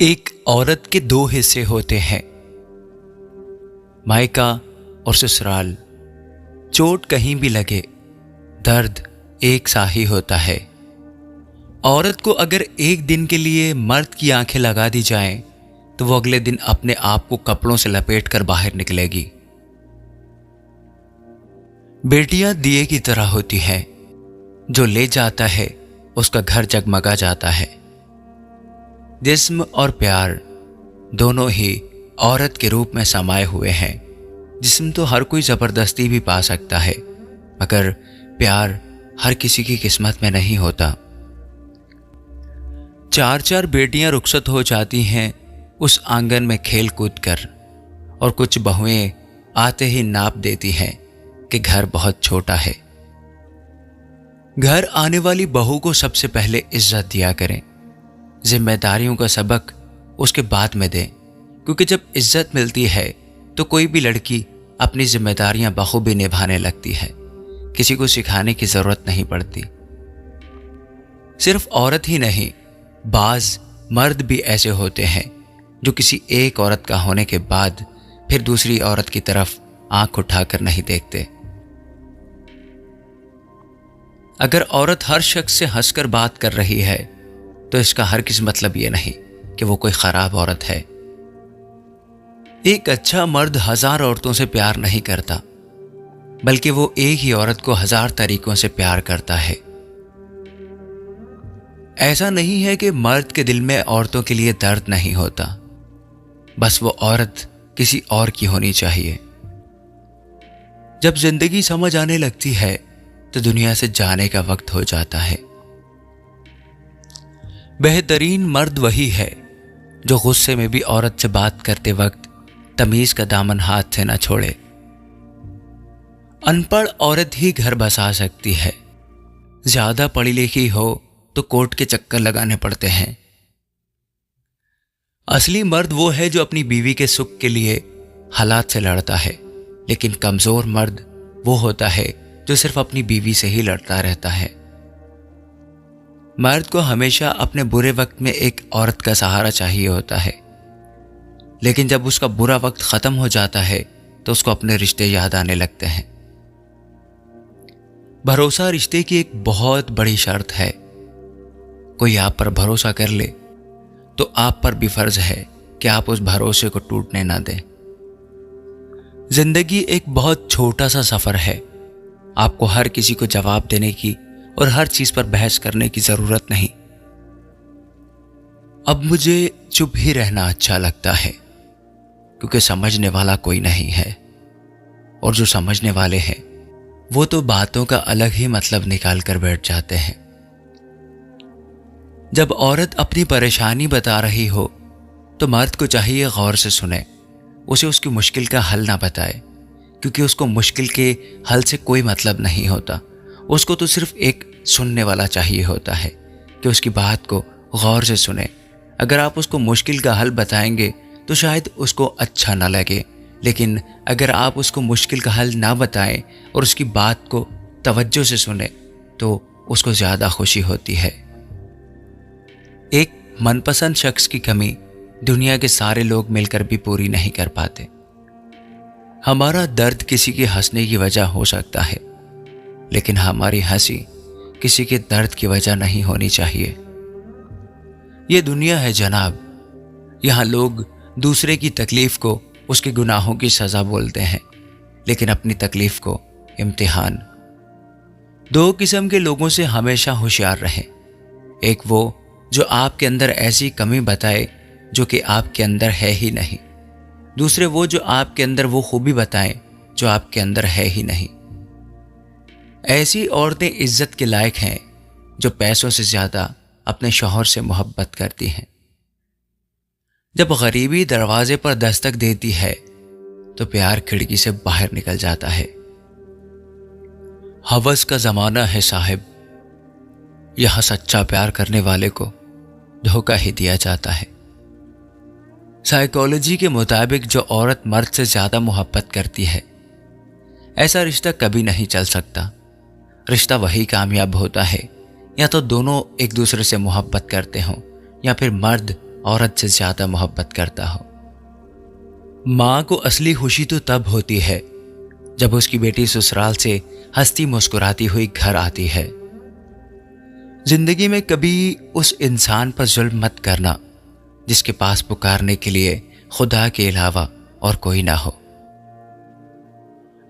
ایک عورت کے دو حصے ہوتے ہیں، مائکا اور سسرال۔ چوٹ کہیں بھی لگے، درد ایک سا ہی ہوتا ہے۔ عورت کو اگر ایک دن کے لیے مرد کی آنکھیں لگا دی جائیں تو وہ اگلے دن اپنے آپ کو کپڑوں سے لپیٹ کر باہر نکلے گی۔ بیٹیاں دیے کی طرح ہوتی ہیں، جو لے جاتا ہے اس کا گھر جگمگا جاتا ہے۔ جسم اور پیار دونوں ہی عورت کے روپ میں سمائے ہوئے ہیں۔ جسم تو ہر کوئی زبردستی بھی پا سکتا ہے، مگر پیار ہر کسی کی قسمت میں نہیں ہوتا۔ چار چار بیٹیاں رخصت ہو جاتی ہیں اس آنگن میں کھیل کود کر، اور کچھ بہویں آتے ہی ناپ دیتی ہیں کہ گھر بہت چھوٹا ہے۔ گھر آنے والی بہو کو سب سے پہلے عزت دیا کریں، ذمہ داریوں کا سبق اس کے بعد میں دیں، کیونکہ جب عزت ملتی ہے تو کوئی بھی لڑکی اپنی ذمہ داریاں بخوبی نبھانے لگتی ہے، کسی کو سکھانے کی ضرورت نہیں پڑتی۔ صرف عورت ہی نہیں، بعض مرد بھی ایسے ہوتے ہیں جو کسی ایک عورت کا ہونے کے بعد پھر دوسری عورت کی طرف آنکھ اٹھا کر نہیں دیکھتے۔ اگر عورت ہر شخص سے ہنس کر بات کر رہی ہے تو اس کا ہرگز مطلب یہ نہیں کہ وہ کوئی خراب عورت ہے۔ ایک اچھا مرد ہزار عورتوں سے پیار نہیں کرتا، بلکہ وہ ایک ہی عورت کو ہزار طریقوں سے پیار کرتا ہے۔ ایسا نہیں ہے کہ مرد کے دل میں عورتوں کے لیے درد نہیں ہوتا، بس وہ عورت کسی اور کی ہونی چاہیے۔ جب زندگی سمجھ آنے لگتی ہے تو دنیا سے جانے کا وقت ہو جاتا ہے۔ بہترین مرد وہی ہے جو غصے میں بھی عورت سے بات کرتے وقت تمیز کا دامن ہاتھ سے نہ چھوڑے۔ ان پڑھ عورت ہی گھر بسا سکتی ہے، زیادہ پڑھی لکھی ہو تو کورٹ کے چکر لگانے پڑتے ہیں۔ اصلی مرد وہ ہے جو اپنی بیوی کے سکھ کے لیے حالات سے لڑتا ہے، لیکن کمزور مرد وہ ہوتا ہے جو صرف اپنی بیوی سے ہی لڑتا رہتا ہے۔ مرد کو ہمیشہ اپنے برے وقت میں ایک عورت کا سہارا چاہیے ہوتا ہے، لیکن جب اس کا برا وقت ختم ہو جاتا ہے تو اس کو اپنے رشتے یاد آنے لگتے ہیں۔ بھروسہ رشتے کی ایک بہت بڑی شرط ہے۔ کوئی آپ پر بھروسہ کر لے تو آپ پر بھی فرض ہے کہ آپ اس بھروسے کو ٹوٹنے نہ دیں۔ زندگی ایک بہت چھوٹا سا سفر ہے، آپ کو ہر کسی کو جواب دینے کی اور ہر چیز پر بحث کرنے کی ضرورت نہیں۔ اب مجھے چپ ہی رہنا اچھا لگتا ہے، کیونکہ سمجھنے والا کوئی نہیں ہے، اور جو سمجھنے والے ہیں وہ تو باتوں کا الگ ہی مطلب نکال کر بیٹھ جاتے ہیں۔ جب عورت اپنی پریشانی بتا رہی ہو تو مرد کو چاہیے غور سے سنے، اسے اس کی مشکل کا حل نہ بتائے، کیونکہ اس کو مشکل کے حل سے کوئی مطلب نہیں ہوتا۔ اس کو تو صرف ایک سننے والا چاہیے ہوتا ہے کہ اس کی بات کو غور سے سنے۔ اگر آپ اس کو مشکل کا حل بتائیں گے تو شاید اس کو اچھا نہ لگے، لیکن اگر آپ اس کو مشکل کا حل نہ بتائیں اور اس کی بات کو توجہ سے سنیں تو اس کو زیادہ خوشی ہوتی ہے۔ ایک من پسند شخص کی کمی دنیا کے سارے لوگ مل کر بھی پوری نہیں کر پاتے۔ ہمارا درد کسی کے ہنسنے کی وجہ ہو سکتا ہے، لیکن ہماری ہنسی کسی کے درد کی وجہ نہیں ہونی چاہیے۔ یہ دنیا ہے جناب، یہاں لوگ دوسرے کی تکلیف کو اس کے گناہوں کی سزا بولتے ہیں، لیکن اپنی تکلیف کو امتحان۔ دو قسم کے لوگوں سے ہمیشہ ہوشیار رہیں، ایک وہ جو آپ کے اندر ایسی کمی بتائے جو کہ آپ کے اندر ہے ہی نہیں، دوسرے وہ جو آپ کے اندر وہ خوبی بتائیں جو آپ کے اندر ہے ہی نہیں۔ ایسی عورتیں عزت کے لائق ہیں جو پیسوں سے زیادہ اپنے شوہر سے محبت کرتی ہیں۔ جب غریبی دروازے پر دستک دیتی ہے تو پیار کھڑکی سے باہر نکل جاتا ہے۔ ہوس کا زمانہ ہے صاحب، یہاں سچا پیار کرنے والے کو دھوکہ ہی دیا جاتا ہے۔ سائیکالوجی کے مطابق جو عورت مرد سے زیادہ محبت کرتی ہے، ایسا رشتہ کبھی نہیں چل سکتا۔ رشتہ وہی کامیاب ہوتا ہے یا تو دونوں ایک دوسرے سے محبت کرتے ہوں، یا پھر مرد عورت سے زیادہ محبت کرتا ہو۔ ماں کو اصلی خوشی تو تب ہوتی ہے جب اس کی بیٹی سسرال سے ہنستی مسکراتی ہوئی گھر آتی ہے۔ زندگی میں کبھی اس انسان پر ظلم مت کرنا جس کے پاس پکارنے کے لیے خدا کے علاوہ اور کوئی نہ ہو۔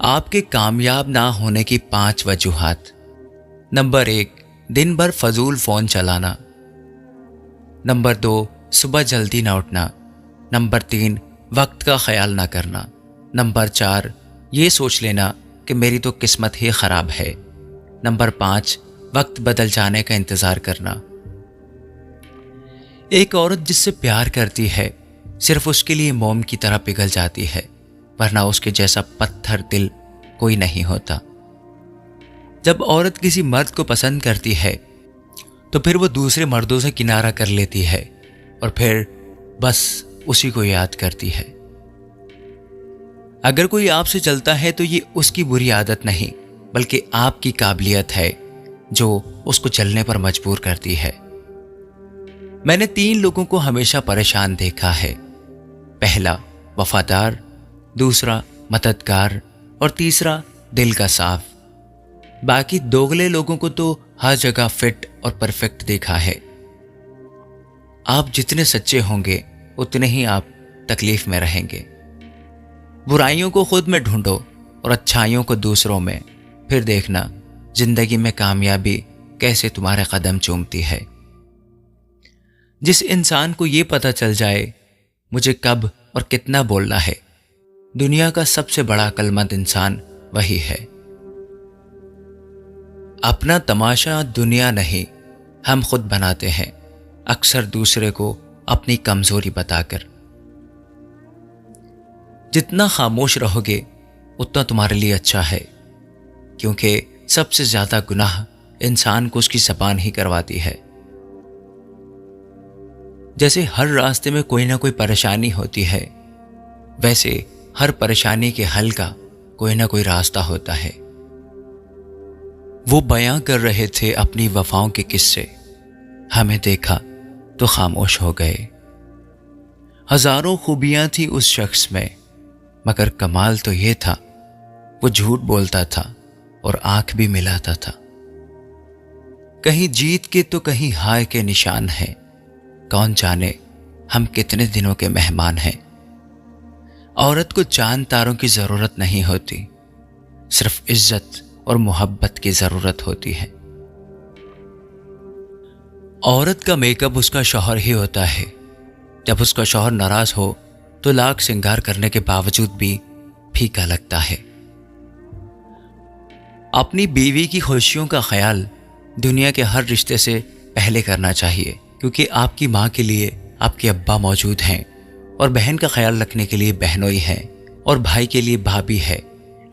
آپ کے کامیاب نہ ہونے کی 5 وجوہات۔ نمبر 1، دن بھر فضول فون چلانا۔ نمبر 2، صبح جلدی نہ اٹھنا۔ نمبر 3، وقت کا خیال نہ کرنا۔ نمبر 4، یہ سوچ لینا کہ میری تو قسمت ہی خراب ہے۔ نمبر 5، وقت بدل جانے کا انتظار کرنا۔ ایک عورت جس سے پیار کرتی ہے صرف اس کے لیے موم کی طرح پگھل جاتی ہے، ورنہ اس کے جیسا پتھر دل کوئی نہیں ہوتا۔ جب عورت کسی مرد کو پسند کرتی ہے تو پھر وہ دوسرے مردوں سے کنارہ کر لیتی ہے اور پھر بس اسی کو یاد کرتی ہے۔ اگر کوئی آپ سے چلتا ہے تو یہ اس کی بری عادت نہیں بلکہ آپ کی قابلیت ہے جو اس کو چلنے پر مجبور کرتی ہے۔ میں نے 3 لوگوں کو ہمیشہ پریشان دیکھا ہے۔ پہلا وفادار، دوسرا مددگار اور تیسرا دل کا صاف۔ باقی دوگلے لوگوں کو تو ہر جگہ فٹ اور پرفیکٹ دیکھا ہے۔ آپ جتنے سچے ہوں گے اتنے ہی آپ تکلیف میں رہیں گے۔ برائیوں کو خود میں ڈھونڈو اور اچھائیوں کو دوسروں میں، پھر دیکھنا زندگی میں کامیابی کیسے تمہارے قدم چومتی ہے۔ جس انسان کو یہ پتہ چل جائے مجھے کب اور کتنا بولنا ہے، دنیا کا سب سے بڑا عقل مند انسان وہی ہے۔ اپنا تماشا دنیا نہیں ہم خود بناتے ہیں، اکثر دوسرے کو اپنی کمزوری بتا کر۔ جتنا خاموش رہو گے اتنا تمہارے لیے اچھا ہے، کیونکہ سب سے زیادہ گناہ انسان کو اس کی زبان ہی کرواتی ہے۔ جیسے ہر راستے میں کوئی نہ کوئی پریشانی ہوتی ہے، ویسے ہر پریشانی کے حل کا کوئی نہ کوئی راستہ ہوتا ہے۔ وہ بیان کر رہے تھے اپنی وفاؤں کے قصے، ہمیں دیکھا تو خاموش ہو گئے۔ ہزاروں خوبیاں تھیں اس شخص میں، مگر کمال تو یہ تھا وہ جھوٹ بولتا تھا اور آنکھ بھی ملاتا تھا۔ کہیں جیت کے تو کہیں ہار کے نشان ہیں، کون جانے ہم کتنے دنوں کے مہمان ہیں۔ عورت کو چاند تاروں کی ضرورت نہیں ہوتی، صرف عزت اور محبت کی ضرورت ہوتی ہے۔ عورت کا میک اپ اس کا شوہر ہی ہوتا ہے۔ جب اس کا شوہر ناراض ہو تو لاکھ سنگار کرنے کے باوجود بھی پھیکا لگتا ہے۔ اپنی بیوی کی خوشیوں کا خیال دنیا کے ہر رشتے سے پہلے کرنا چاہیے، کیونکہ آپ کی ماں کے لیے آپ کے ابا موجود ہیں، اور بہن کا خیال رکھنے کے لیے بہنوئی ہے، اور بھائی کے لیے بھابھی ہے،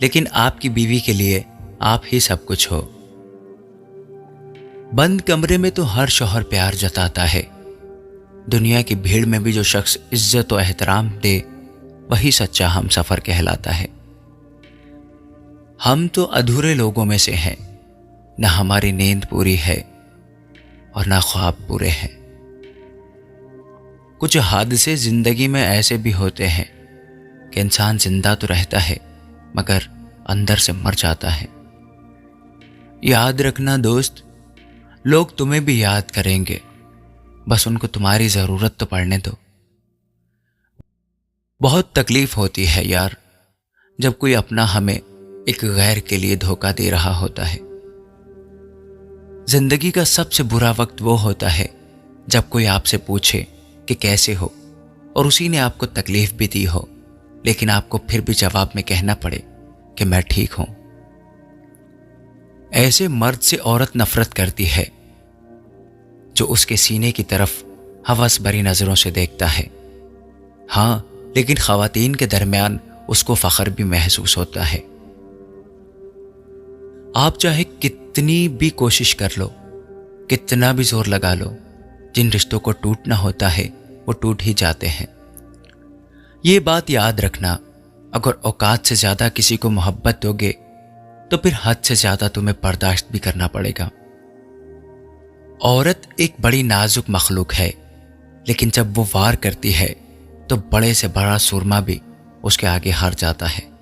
لیکن آپ کی بیوی کے لیے آپ ہی سب کچھ ہو۔ بند کمرے میں تو ہر شوہر پیار جتاتا ہے، دنیا کی بھیڑ میں بھی جو شخص عزت و احترام دے وہی سچا ہم سفر کہلاتا ہے۔ ہم تو ادھورے لوگوں میں سے ہیں، نہ ہماری نیند پوری ہے اور نہ خواب پورے ہیں۔ کچھ حادثے زندگی میں ایسے بھی ہوتے ہیں کہ انسان زندہ تو رہتا ہے مگر اندر سے مر جاتا ہے۔ یاد رکھنا دوست، لوگ تمہیں بھی یاد کریں گے، بس ان کو تمہاری ضرورت تو پڑنے دو۔ بہت تکلیف ہوتی ہے یار، جب کوئی اپنا ہمیں ایک غیر کے لیے دھوکہ دے رہا ہوتا ہے۔ زندگی کا سب سے برا وقت وہ ہوتا ہے جب کوئی آپ سے پوچھے کہ کیسے ہو، اور اسی نے آپ کو تکلیف بھی دی ہو، لیکن آپ کو پھر بھی جواب میں کہنا پڑے کہ میں ٹھیک ہوں۔ ایسے مرد سے عورت نفرت کرتی ہے جو اس کے سینے کی طرف ہوس بھری نظروں سے دیکھتا ہے۔ ہاں، لیکن خواتین کے درمیان اس کو فخر بھی محسوس ہوتا ہے۔ آپ چاہے کتنی بھی کوشش کر لو، کتنا بھی زور لگا لو، جن رشتوں کو ٹوٹنا ہوتا ہے وہ ٹوٹ ہی جاتے ہیں۔ یہ بات یاد رکھنا، اگر اوقات سے زیادہ کسی کو محبت دو گے تو پھر حد سے زیادہ تمہیں برداشت بھی کرنا پڑے گا۔ عورت ایک بڑی نازک مخلوق ہے، لیکن جب وہ وار کرتی ہے تو بڑے سے بڑا سرما بھی اس کے آگے ہار جاتا ہے۔